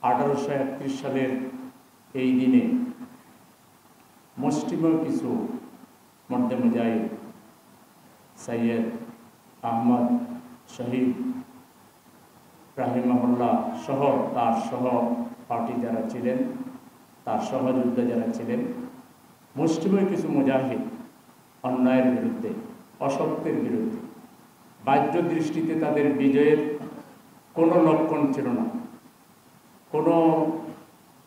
1831 সালের এই দিনে মুসলিমীয় কিছু মর্দে মুজাহিদ সৈয়দ আহমদ শহীদ রাহিমাহুল্লাহ সহ তার সহপাঠী যারা ছিলেন, তার সহযোদ্ধা যারা ছিলেন, মুসলিমীয় কিছু মুজাহিদ অন্যায়ের বিরুদ্ধে, অসত্যের বিরুদ্ধে, বাহ্য দৃষ্টিতে তাদের বিজয়ের কোনো লক্ষণ ছিল না, কোনো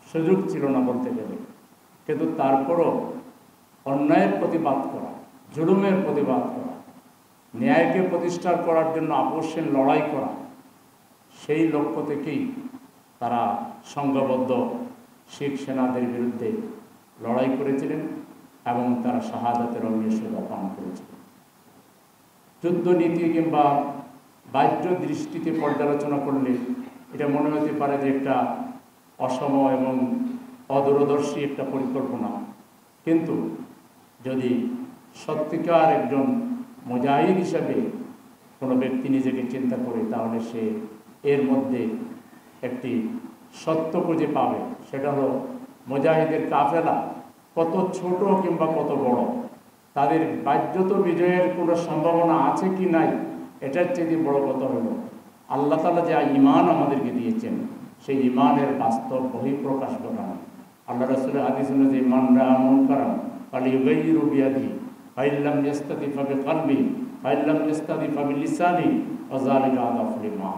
সুযোগ ছিল না বলতে গেলে, কিন্তু তারপরও অন্যায়ের প্রতিবাদ করা, জুলুমের প্রতিবাদ করা, ন্যায়কে প্রতিষ্ঠা করার জন্য আপোষহীন লড়াই করা, সেই লক্ষ্য থেকেই তারা সংঘবদ্ধ শিখ সেনাদের বিরুদ্ধে লড়াই করেছিলেন এবং তারা শাহাদাতের অগ্নিশিখা পান করেছিলেন। যুদ্ধনীতি কিংবা বাহ্য দৃষ্টিতে পর্যালোচনা করলে এটা মনে হতে পারে যে একটা অসম এবং অদূরদর্শী একটা পরিকল্পনা, কিন্তু যদি সত্যিকার একজন মুজাহিদ হিসাবে কোনো ব্যক্তি নিজেকে চিন্তা করে, তাহলে সে এর মধ্যে একটি সত্য খুঁজে পাবে। সেটা হলো মুজাহিদের কাফেলা কত ছোট কিংবা কত বড়, তাদের বাহ্যত বিজয়ের কোনো সম্ভাবনা আছে কি নাই, এটার চেয়ে বড় কথা হলো আল্লাহ তাআলা যে ঈমান আমাদেরকে দিয়েছেন, সেই ঈমানের বাস্তব বহিঃপ্রকাশ ঘটানো। আল্লাহ রাসূলের হাদিস হলো যে মান রাআ মুনকারান ফালিয়ুগাইয়িরু বিয়াদিহি ফাইল্লাম ইয়াস্তাতি ফাবিকলবিহি ফাইল্লাম ইয়াস্তাতি ফাবিলিসানিহি ওয়া যালিকা আযাফুল ঈমান।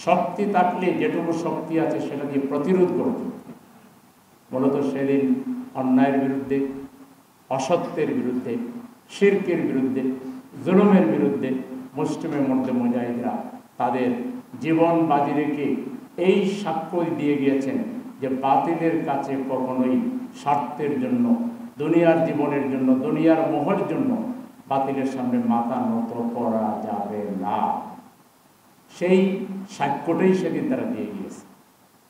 শক্তি থাকলে যেটুকু শক্তি আছে সেটা দিয়ে প্রতিরোধ করতে। মূলত সেদিন অন্যায়ের বিরুদ্ধে, অসত্যের বিরুদ্ধে, শিরকের বিরুদ্ধে, জুলুমের বিরুদ্ধে মুসলিমের মধ্যে মুজাহিদরা তাদের জীবন বাজি রেখে এই সাক্ষ্য দিয়ে গিয়েছেন যে বাতিলের কাছে কখনোই স্বার্থের জন্য, দুনিয়ার জীবনের জন্য, দুনিয়ার মোহের জন্য বাতিলের সামনে মাথা নত করা যাবে না। সেই সাক্ষ্যটাই সেদিন তারা দিয়ে গিয়েছে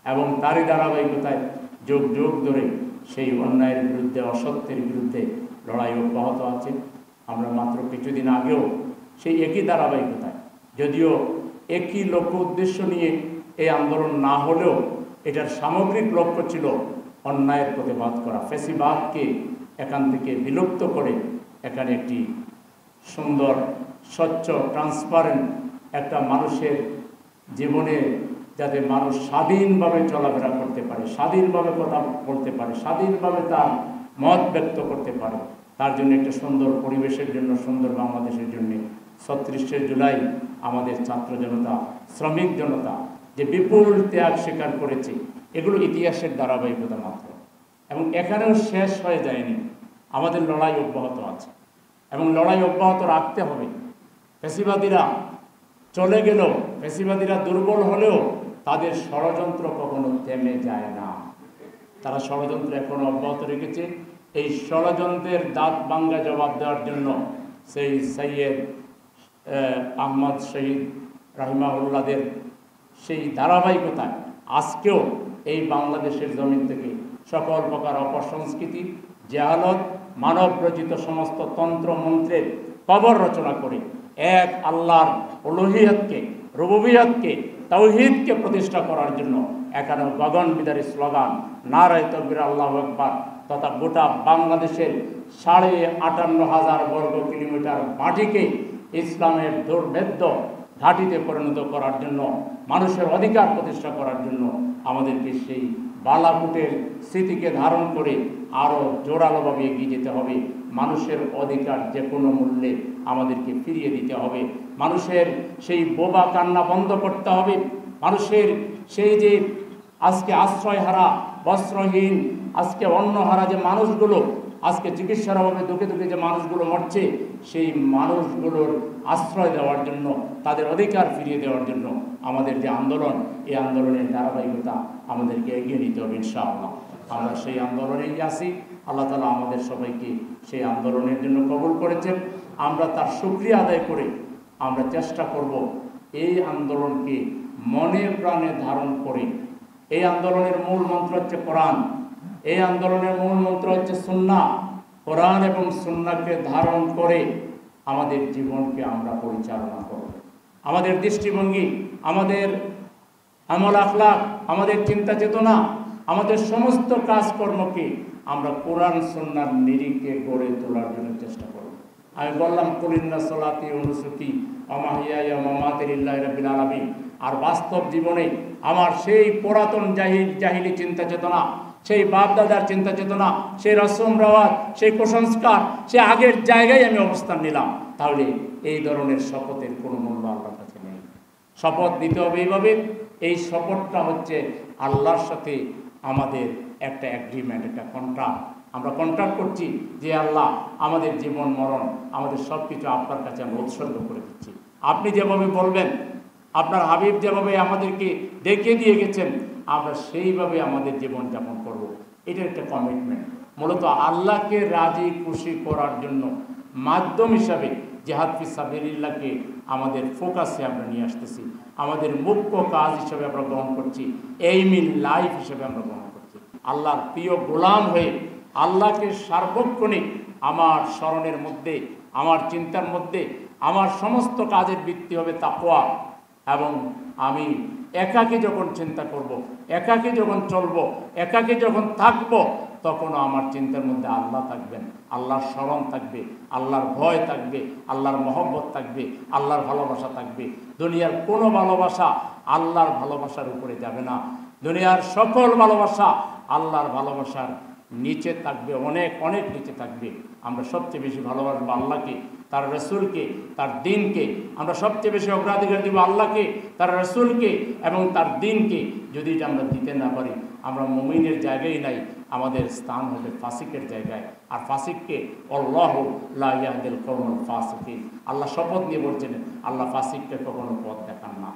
এবং তারই ধারাবাহিকতায় যুগ যুগ ধরে সেই অন্যায়ের বিরুদ্ধে, অসত্যের বিরুদ্ধে লড়াই অব্যাহত আছে। আমরা মাত্র কিছুদিন আগেও সেই একই ধারাবাহিকতায়, যদিও একই লক্ষ্য উদ্দেশ্য নিয়ে এই আন্দোলন না হলেও এটার সামগ্রিক লক্ষ্য ছিল অন্যায়ের প্রতিবাদ করা, ফ্যাসিবাদকে এখান থেকে বিলুপ্ত করে এখানে একটি সুন্দর, স্বচ্ছ, ট্রান্সপারেন্ট একটা মানুষের জীবনে যাতে মানুষ স্বাধীনভাবে চলাফেরা করতে পারে, স্বাধীনভাবে কথা বলতে পারে, স্বাধীনভাবে তার মত ব্যক্ত করতে পারে, তার জন্য একটা সুন্দর পরিবেশের জন্য, সুন্দর বাংলাদেশের জন্য ৩৬শে জুলাই আমাদের ছাত্র জনতা, শ্রমিক জনতা যে বিপুল ত্যাগ স্বীকার করেছে, এগুলো ইতিহাসের ধারাবাহিকতা মাত্র এবং এখানেও শেষ হয়ে যায়নি। আমাদের লড়াই অব্যাহত আছে এবং লড়াই অব্যাহত রাখতে হবে। ফ্যাসিবাদীরা চলে গেলেও, ফ্যাসিবাদীরা দুর্বল হলেও তাদের ষড়যন্ত্র কখনো থেমে যায় না। তারা ষড়যন্ত্র এখনো অব্যাহত রেখেছে। এই ষড়যন্ত্রের দাঁত ভাঙ্গা জবাব দেওয়ার জন্য সেই সৈয়দ আহমদ শহীদ রাহিমাহুল্লাহদের সেই ধারাবাহিকতায় আজকেও এই বাংলাদেশের জমিন থেকে সকল প্রকার অপসংস্কৃতি, জাহালত, মানব রচিত সমস্ত তন্ত্র মন্ত্রের কবর রচনা করে এক আল্লাহর উলুহিয়তকে, রুবুবিয়তকে, তাওহীদকে প্রতিষ্ঠা করার জন্য এখানে গগনবিদারী স্লোগান নারায়ে তাকবীর, আল্লাহু আকবার তথা গোটা বাংলাদেশের ৫৮,০০০ বর্গ কিলোমিটার মাটিকে ইসলামের দুর্ভেদ্য ঘাঁটিতে পরিণত করার জন্য, মানুষের অধিকার প্রতিষ্ঠা করার জন্য আমাদেরকে সেই বালাকুটের স্মৃতিকে ধারণ করে আরও জোরালোভাবে এগিয়ে যেতে হবে। মানুষের অধিকার যে কোনো মূল্যে আমাদেরকে ফিরিয়ে দিতে হবে। মানুষের সেই বোবা কান্না বন্ধ করতে হবে। মানুষের সেই যে আজকে আশ্রয়হারা, বস্ত্রহীন, আজকে অন্নহারা যে মানুষগুলো, আজকে চিকিৎসার অভাবে দুঃখে দুঃখে যে মানুষগুলো মরছে, সেই মানুষগুলোর আশ্রয় দেওয়ার জন্য, তাদের অধিকার ফিরিয়ে দেওয়ার জন্য আমাদের যে আন্দোলন, এই আন্দোলনের ধারাবাহিকতা আমাদেরকে এগিয়ে নিতে হবে ইনশাআল্লাহ। আমরা সেই আন্দোলনেই আছি। আল্লাহ তাআলা আমাদের সবাইকে সেই আন্দোলনের জন্য কবুল করেছেন। আমরা তার শুকরিয়া আদায় করে আমরা চেষ্টা করব এই আন্দোলনকে মনে প্রাণে ধারণ করে। এই আন্দোলনের মূল মন্ত্র হচ্ছে কোরআন, এই আন্দোলনের মূল মন্ত্র হচ্ছে সুন্নাহ। কোরআন এবং সুন্নাহকে ধারণ করে আমাদের জীবনকে আমরা পরিচালনা করব। আমাদের দৃষ্টিভঙ্গি, আমাদের আমল আখলাক, আমাদের চিন্তা চেতনা, আমাদের সমস্ত কাজকর্মকে আমরা কোরআন সুন্নাহর নিরিখে গড়ে তোলার জন্য চেষ্টা করব। আমি বললাম কুলিন্না সলাতি ওয়া নুসুকি ওয়া মাহইয়ায়া ওয়া মামাতি লিল্লাহি রাব্বিল আলামিন। আর বাস্তব জীবনে আমার সেই পুরাতন জাহিলি চিন্তা চেতনা, সেই বাপদাদার চিন্তা চেতনা, সেই রসম রেওয়াজ, সেই কুসংস্কার, সে আগের জায়গায় আমি অবস্থান নিলাম, তাহলে এই ধরনের শপথের কোনো মূল্য আল্লাহর কাছে নেই। শপথ দিতে হবে এইভাবে। এই শপথটা হচ্ছে আল্লাহর সাথে আমাদের একটা অ্যাগ্রিমেন্ট, একটা কন্ট্রাক্ট। আমরা কন্ট্রাক্ট করছি যে আল্লাহ, আমাদের জীবন মরণ, আমাদের সব কিছু আপনার কাছে আমরা উৎসর্গ করে দিচ্ছি। আপনি যেভাবে বলবেন, আপনার হাবিব যেভাবে আমাদেরকে দেখিয়ে দিয়ে গেছেন, আমরা সেইভাবে আমাদের জীবন যাপন করব। এটা একটা কমিটমেন্ট। মূলত আল্লাহকে রাজি খুশি করার জন্য মাধ্যম হিসাবে জিহাদ ফি সাবিলিল্লাহকে আমাদের ফোকাসে আমরা নিয়ে আসতেছি, আমাদের মুখ্য কাজ হিসেবে আমরা গ্রহণ করছি, এইম ইন লাইফ হিসেবে আমরা গ্রহণ করছি। আল্লাহর প্রিয় গোলাম হয়ে আল্লাহকে সার্বক্ষণিক আমার স্মরণের মধ্যে, আমার চিন্তার মধ্যে, আমার সমস্ত কাজের ভিত্তি হবে তাকওয়া। এবং আমি একাকী যখন চিন্তা করব, একাকী যখন চলব, একাকী যখন থাকব, তখনও আমার চিন্তার মধ্যে আল্লাহ থাকবেন, আল্লাহর স্মরণ থাকবে, আল্লাহর ভয় থাকবে, আল্লাহর মহব্বত থাকবে, আল্লাহর ভালোবাসা থাকবে। দুনিয়ার কোনো ভালোবাসা আল্লাহর ভালোবাসার উপরে যাবে না। দুনিয়ার সকল ভালোবাসা আল্লাহর ভালোবাসার নিচে থাকবে, অনেক অনেক নিচে থাকবে। আমরা সবচেয়ে বেশি ভালোবাসবো আল্লাহকে, তার রসুলকে, তার দিনকে। আমরা সবচেয়ে বেশি অগ্রাধিকার দিব আল্লাহকে, তার রসুলকে এবং তার দিনকে। যদি এটা আমরা দিতে না পারি, আমরা মুমিনের জায়গায় নাই, আমাদের স্থান হবে ফাসিকের জায়গায়। আর ফাসিককে আল্লাহু লা ইয়াহদিল কওমাল ফাসিকিন, আল্লাহ শপথ নিয়ে বলছেন, আল্লাহ ফাসিককে কখনো পথ দেখান না।